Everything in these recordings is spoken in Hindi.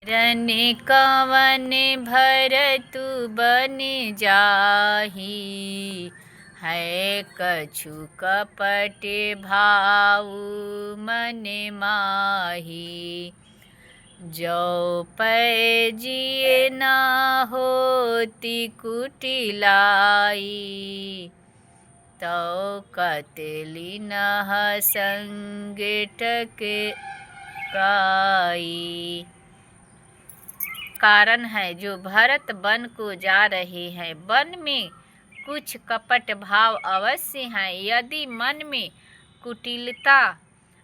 रन कवन भरतु बन जाहि, है कछु कपट भाऊ मन माही। जो पै जिए न होती कुटिलाई, तो कतली नह संग टकराई। कारण है, जो भरत वन को जा रहे हैं, वन में कुछ कपट भाव अवश्य हैं। यदि मन में कुटिलता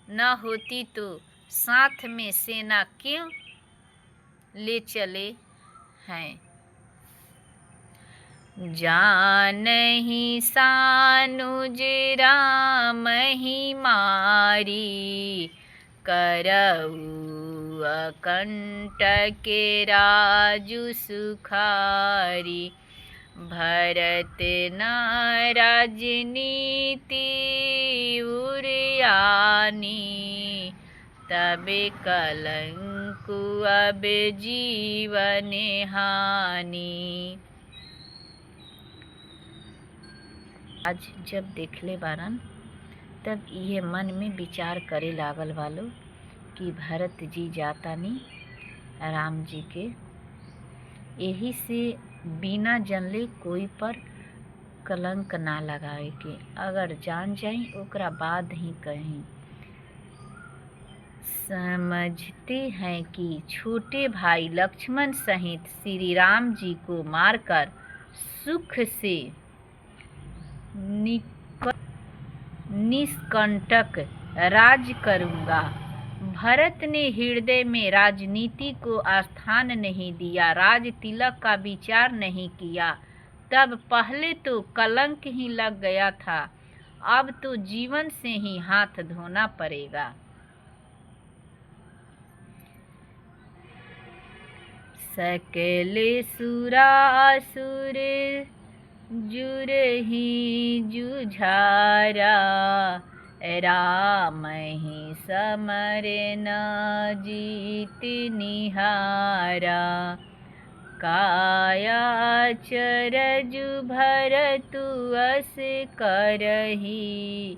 न होती तो साथ में सेना क्यों ले चले हैं। जानहि सानुज राम ही मारी, करऊ अकंटक राजु सुखारी। भरत न राजनीति उरियानी, तबे कलंकु अब जीवन हानि। आज जब देखले बारन तब ये मन में विचार करे लागल वालो कि भरत जी जातानी राम जी के, यही से बिना जनले कोई पर कलंक ना लगाए के, अगर जान जाई ओकरा बाद ही कहीं। समझते हैं कि छोटे भाई लक्ष्मण सहित श्री राम जी को मारकर सुख से निष्कंटक राज करूंगा। भरत ने हृदय में राजनीति को स्थान नहीं दिया, राज तिलक का विचार नहीं किया। तब पहले तो कलंक ही लग गया था, अब तो जीवन से ही हाथ धोना पड़ेगा। सकल सुरासुर जुरहि जुझारा, राम ही समर न जीत निहारा। काया चरजु भरतु अस करही,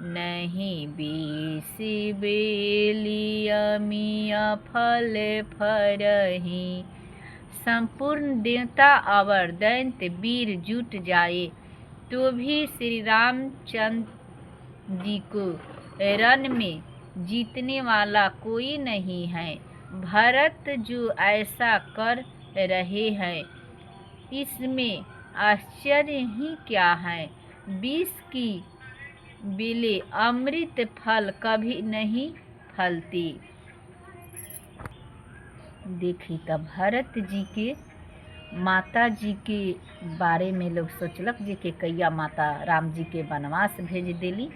नहीं बीसी बेली अमिया फल फरही। संपूर्ण देवता और दैत्य वीर जुट जाए तो भी श्री रामचंद्र जी को रण में जीतने वाला कोई नहीं है। भरत जो ऐसा कर रहे हैं, इसमें आश्चर्य ही क्या है। विष की बेले अमृत फल कभी नहीं फलती। देखी तब भरत जी के माता जी के बारे में लोग सोचलक जे के कैया माता राम जी के वनवास भेज देली,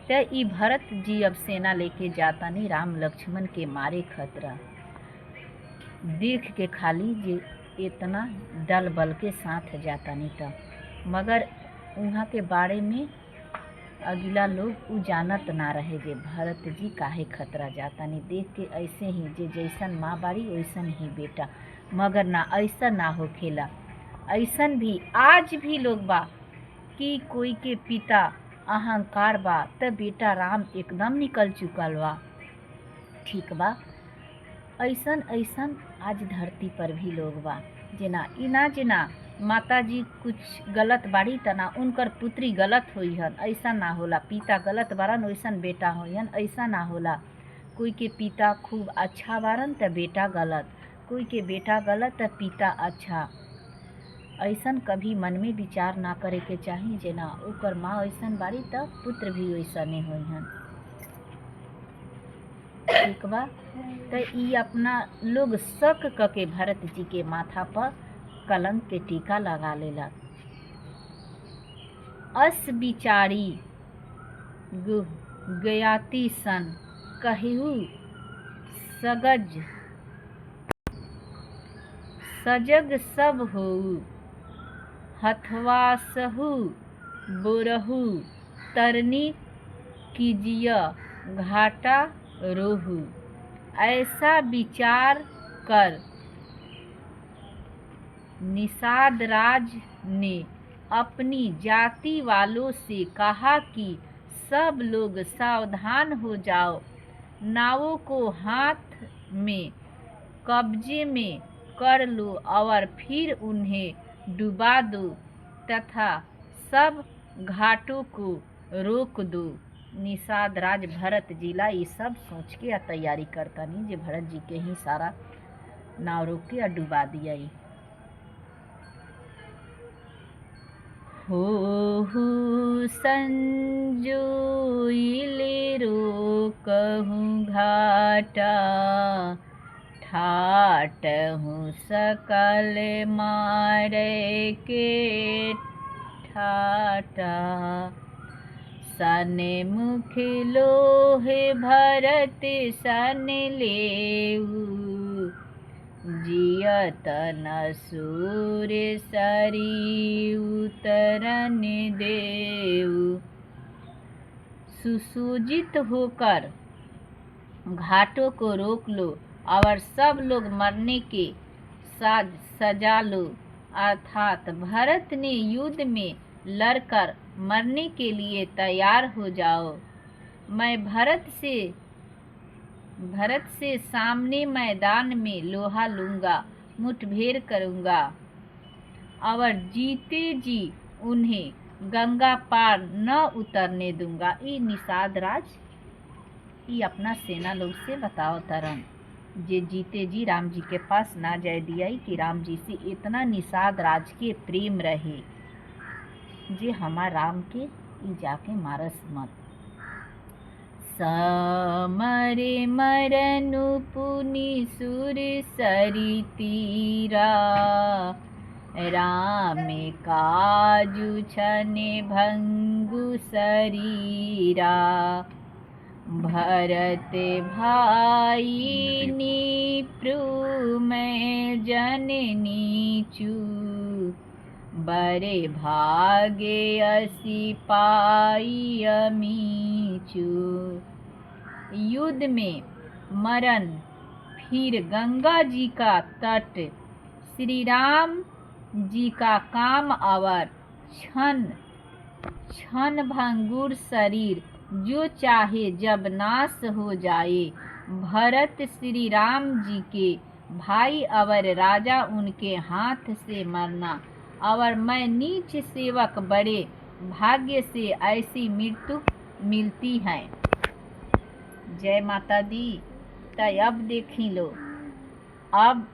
तो ई भरत जी अब सेना लेके जाता नहीं राम लक्ष्मण के मारे खतरा। देख के खाली जे इतना दल बल के साथ जाता नहीं था, मगर वहाँ के बारे में अगला लोग उ जानत ना रहे जे भरत जी काहे खतरा जाता नहीं। देख के ऐसे ही जे जैसन माँ बाड़ी वैसन ही बेटा, मगर ना ऐसा ना होखेला। ऐसन भी आज भी लोग बा कि कोई के पिता अहंकार बा त बेटा राम एकदम निकल चुकल बा, ठीक बा। ऐसन ऐसन आज धरती पर भी लोग बा जेना इना जेना माता जी कुछ गलत बाड़ी तना उनकर पुत्री गलत होई हन, ऐसा ना होला। पिता गलत बारन वैसन बेटा होई हन, ऐसा ना होला। कोई के पिता खूब अच्छा बारन त बेटा गलत, कोई के बेटा गलत त पिता अच्छा। ऐसन कभी मन में विचार ना करे के चाही जेना ओकर माँ वैसन बाड़ी त पुत्र भी वैसने होई हन, ठीक बा। त ई अपना लोग शक करके भरत जी के माथा पर कलंक के टीका लगा लेला। अस बिचारी गयाती सन कहू सजग सब होऊ, हथवा सहू बोरहू तरनी कीजिया घाटा रोहू। ऐसा विचार कर निषाद राज ने अपनी जाति वालों से कहा कि सब लोग सावधान हो जाओ, नावों को हाथ में कब्जे में कर लो और फिर उन्हें डुबा दो तथा सब घाटों को रोक दो। निषाद राज भरत जिला ये सब सोच के तैयारी करता नहीं जे भरत जी के ही सारा नाव रोक के डुबा दिया। हो संजोइले रोकहूँ घाटा, ठाटहूँ सकल मारे के ठाटा। सन मुख लोहे भरत सन लेऊ, जियत न सूर सरी उतरन देऊ। सुसूजित होकर घाटों को रोक लो और सब लोग मरने के साथ सजा लो। अर्थात भरत ने युद्ध में लड़कर मरने के लिए तैयार हो जाओ। मैं भरत से सामने मैदान में लोहा लूंगा, मुठभेड़ करूंगा और जीते जी उन्हें गंगा पार न उतरने दूंगा। ये निषाद राज ये अपना सेना लोग से बताओ तरन जे जीते जी राम जी के पास ना जाए दिया कि राम जी से इतना निषाद राज के प्रेम रहे जे हमार राम के ई जाके मारस मत। समरे मरनु पुनि सुर सरी तीरा, राम काजु छने भंगु शरीरा। भरत भाई निप्रु मैं जननी चू, बरे भागे असी पाई अमीचू। युद्ध में मरण फिर गंगा जी का तट, श्री राम जी का काम और क्षण भंगुर शरीर, जो चाहे जब नाश हो जाए। भरत श्री राम जी के भाई और राजा उनके हाथ से मरना और मैं नीच सेवक बड़े भाग्य से ऐसी मृत्यु मिलती है। जय माता दी। तय अब देखी लो, अब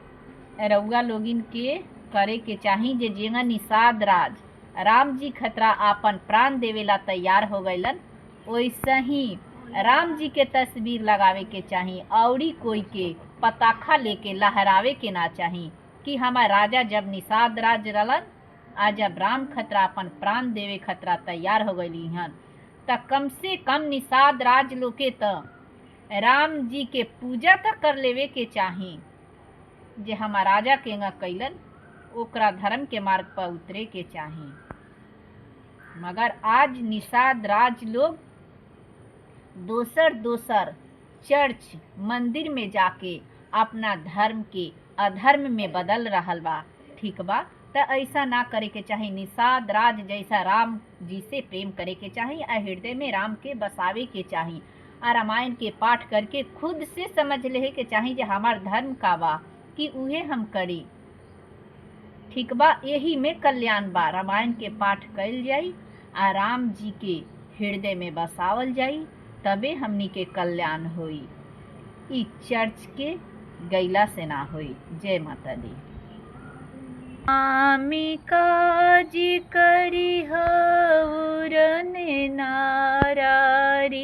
रउआ लोगिन के करे के चाही जे जेंगा निषाद राज राम जी खतरा आपन प्राण देवेला तैयार हो गइलन, वैसे ही राम जी के तस्वीर लगावे के चाही औरी कोई के पताखा लेके लहरावे के ना चाही कि हमार राजा जब निषाद राज रहलन आ जब राम खतरा अपन प्राण देवे खतरा तैयार हो गई हन त कम से कम निषाद राज लोग के त राम जी के पूजा तक कर लेवे के चाही जे हमार राजा केंगा कैलन ओकरा धर्म के मार्ग पर उतरे के चाही। मगर आज निषाद राज लोग दोसर चर्च मंदिर में जाके अपना धर्म के अधर्म में बदल रहल बा। ठीक बा, त ऐसा ना करे के चाही। निषाद राज जैसा राम जी से प्रेम करे के चाही, हृदय में राम के बसावे के चाही, रामायण के पाठ करके खुद से समझ ले के चाही जे हमार धर्म का बा कि उहे हम करी। ठीक बा, यही में कल्याण बा। रामायण के पाठ कइल जाई आ राम जी के हृदय में बसावल जाई, तबे हमनी के कल्याण होई। ई चर्च के गैला से ना होई। जय माता दी। आमी काजी करी हौरन नारारी,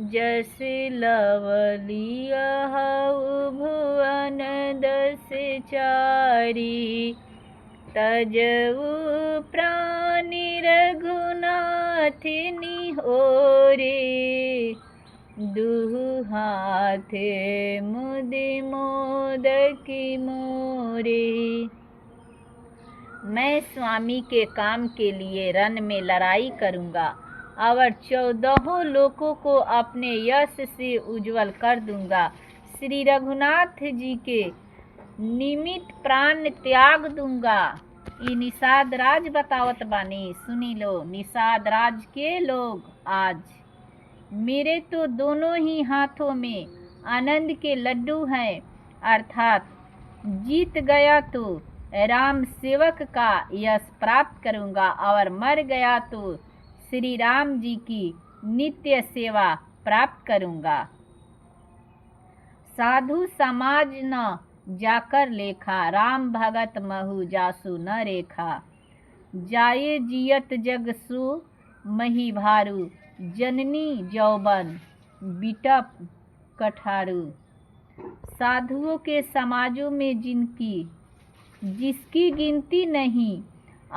जस लवलिया हऊ भुवन दस चारी। तजऊ प्राणी रघुनाथ निहोरे, दुहु हाथ मुदि मोदकी मोरे। मैं स्वामी के काम के लिए रण में लड़ाई करूंगा और 14 लोगों को अपने यश से उज्जवल कर दूंगा। श्री रघुनाथ जी के निमित्त प्राण त्याग दूंगा। ई निषाद राज बतावत बानी, सुनी लो। निषाद राज के लोग आज मेरे तो दोनों ही हाथों में आनंद के लड्डू हैं, अर्थात जीत गया तो राम सेवक का यश प्राप्त करूंगा और मर गया तो श्री राम जी की नित्य सेवा प्राप्त करूंगा। साधु समाज न जाकर लेखा, राम भगत महु जासु न रेखा। जाए जियत जग सु मही भारू, जननी जौबन बिटप कठारू। साधुओं के समाजों में जिसकी गिनती नहीं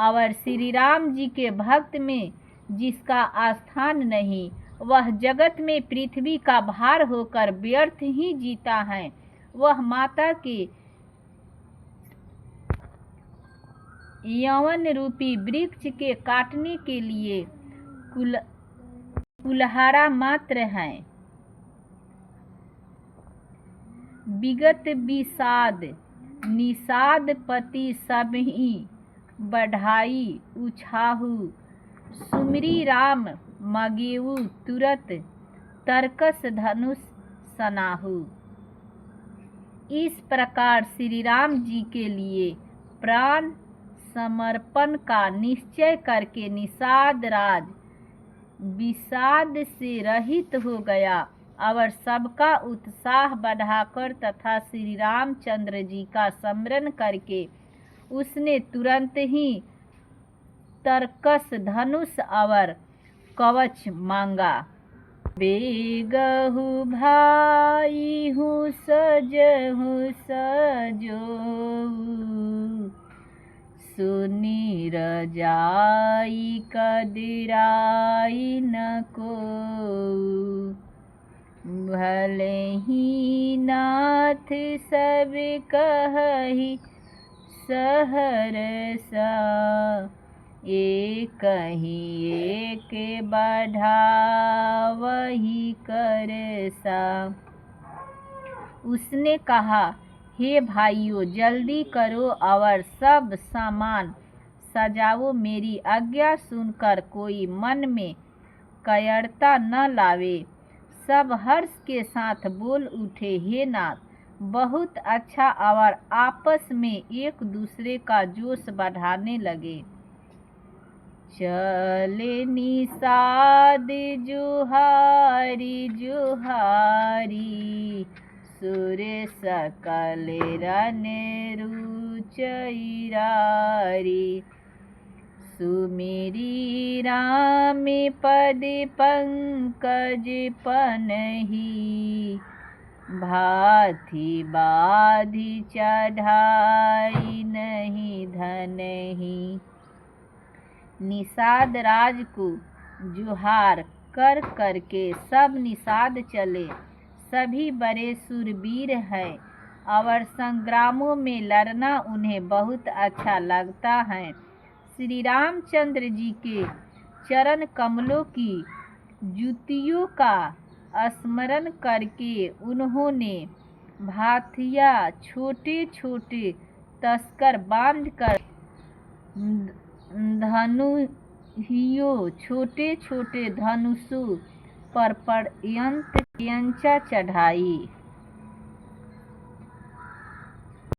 और श्री राम जी के भक्त में जिसका आस्थान नहीं, वह जगत में पृथ्वी का भार होकर व्यर्थ ही जीता है। वह माता के यौवन रूपी वृक्ष के काटने के लिए कुल्हाड़ा मात्र है। विगत विषाद निषाद पति सबही बढ़ाई उछाहू। सुमिरी राम मगेऊ तुरत तरकस धनुष सनाहू। इस प्रकार श्री राम जी के लिए प्राण समर्पण का निश्चय करके निषाद राज विषाद से रहित हो गया और सबका उत्साह बढ़ाकर तथा श्री रामचंद्र जी का स्मरण करके उसने तुरंत ही तरकस धनुष और कवच मांगा। बेगहु भाई हूँ सजहु सजो, सुनी रजाई कदिराई न को। भले ही नाथ सब कहि सहरसा, एक ही एक बढ़ावही करसा। उसने कहा, हे भाइयों, जल्दी करो और सब सामान सजाओ। मेरी आज्ञा सुनकर कोई मन में कायरता न लावे। सब हर्ष के साथ बोल उठे, हे नाथ, बहुत अच्छा। और आपस में एक दूसरे का जोश बढ़ाने लगे। चले निषाद जुहारी जुहारी, सुर सकल रन रुचैरारी। सुमिरी राम पद पंकज पनहि, भाथी बाधी चढ़ाई नहीं धनहि। निषाद राज को जुहार कर करके सब निषाद चले। सभी बड़े शूरवीर हैं और संग्रामों में लड़ना उन्हें बहुत अच्छा लगता है। श्री रामचंद्र जी के चरण कमलों की जुतियों का स्मरण करके उन्होंने भाथिया छोटे छोटे तस्कर बांधकर धनुहियों छोटे छोटे धनुषों पर पर्यंचा चढ़ाई।